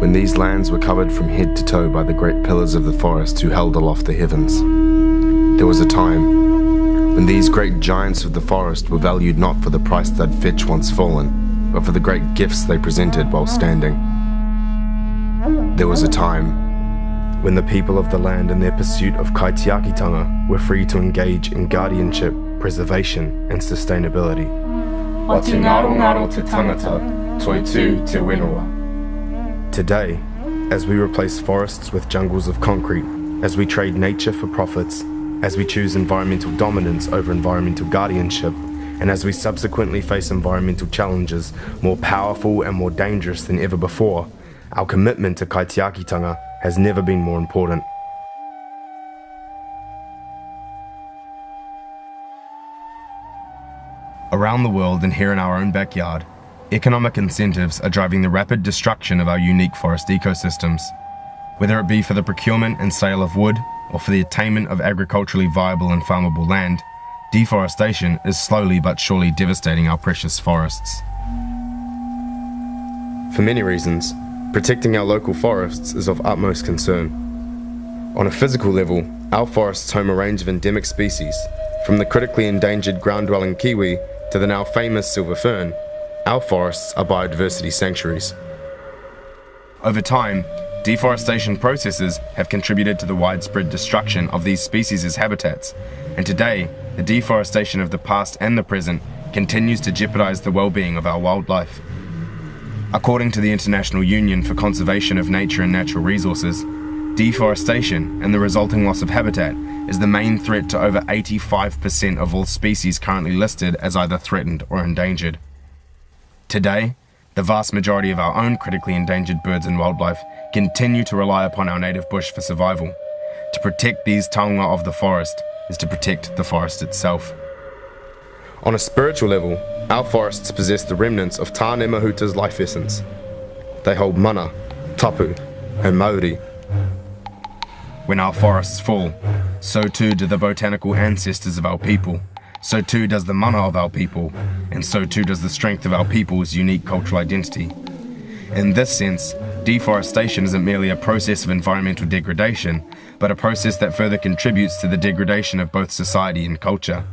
when these lands were covered from head to toe by the great pillars of the forest who held aloft the heavens. There was a time when these great giants of the forest were valued not for the price they'd fetch once fallen, but for the great gifts they presented while standing. There was a time when the people of the land in their pursuit of kaitiakitanga were free to engage in guardianship, preservation and sustainability. Watu ngaro te tangata, toi tū te whenua. Today, as we replace forests with jungles of concrete, as we trade nature for profits, as we choose environmental dominance over environmental guardianship, and as we subsequently face environmental challenges more powerful and more dangerous than ever before, our commitment to kaitiakitanga has never been more important. Around the world and here in our own backyard, economic incentives are driving the rapid destruction of our unique forest ecosystems. Whether it be for the procurement and sale of wood, or for the attainment of agriculturally viable and farmable land, deforestation is slowly but surely devastating our precious forests. For many reasons, protecting our local forests is of utmost concern. On a physical level, our forests home a range of endemic species, from the critically endangered ground-dwelling kiwi to the now famous silver fern. Our forests are biodiversity sanctuaries. Over time, deforestation processes have contributed to the widespread destruction of these species' habitats, and today, the deforestation of the past and the present continues to jeopardize the well-being of our wildlife. According to the International Union for Conservation of Nature and Natural Resources, deforestation and the resulting loss of habitat is the main threat to over 85% of all species currently listed as either threatened or endangered. Today, the vast majority of our own critically endangered birds and wildlife continue to rely upon our native bush for survival. To protect these taonga of the forest is to protect the forest itself. On a spiritual level, our forests possess the remnants of Tāne Mahuta's life essence. They hold mana, tapu, and Māori. When our forests fall, so too do the botanical ancestors of our people. So too does the mana of our people, and so too does the strength of our people's unique cultural identity. In this sense, deforestation isn't merely a process of environmental degradation, but a process that further contributes to the degradation of both society and culture.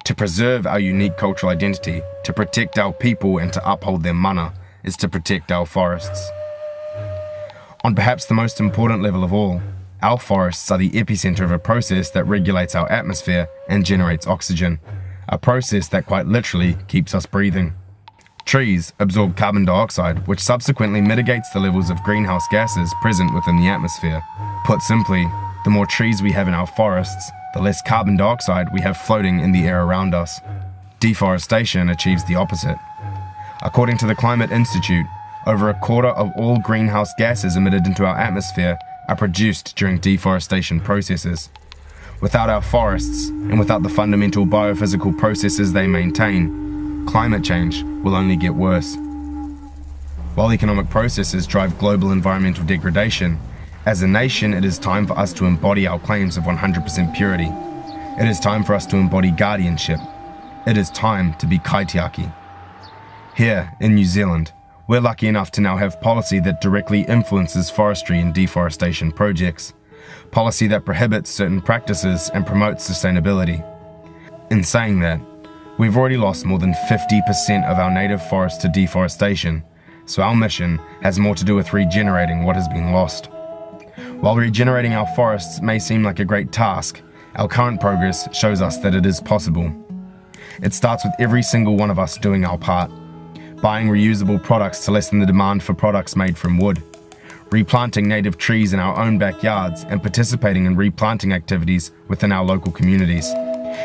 To preserve our unique cultural identity, to protect our people and to uphold their mana, is to protect our forests. On perhaps the most important level of all, our forests are the epicenter of a process that regulates our atmosphere and generates oxygen, a process that quite literally keeps us breathing. Trees absorb carbon dioxide, which subsequently mitigates the levels of greenhouse gases present within the atmosphere. Put simply, the more trees we have in our forests, the less carbon dioxide we have floating in the air around us. Deforestation achieves the opposite. According to the Climate Institute, over a quarter of all greenhouse gases emitted into our atmosphere are produced during deforestation processes. Without our forests, and without the fundamental biophysical processes they maintain, climate change will only get worse. While economic processes drive global environmental degradation, as a nation it is time for us to embody our claims of 100% purity. It is time for us to embody guardianship. It is time to be Kaitiaki. Here, in New Zealand, we're lucky enough to now have policy that directly influences forestry and deforestation projects, policy that prohibits certain practices and promotes sustainability. In saying that, we've already lost more than 50% of our native forests to deforestation, so our mission has more to do with regenerating what has been lost. While regenerating our forests may seem like a great task, our current progress shows us that it is possible. It starts with every single one of us doing our part. Buying reusable products to lessen the demand for products made from wood, replanting native trees in our own backyards and participating in replanting activities within our local communities,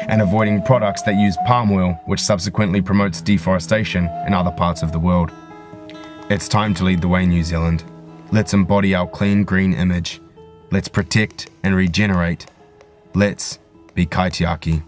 and avoiding products that use palm oil, which subsequently promotes deforestation in other parts of the world. It's time to lead the way, New Zealand. Let's embody our clean green image. Let's protect and regenerate. Let's be Kaitiaki.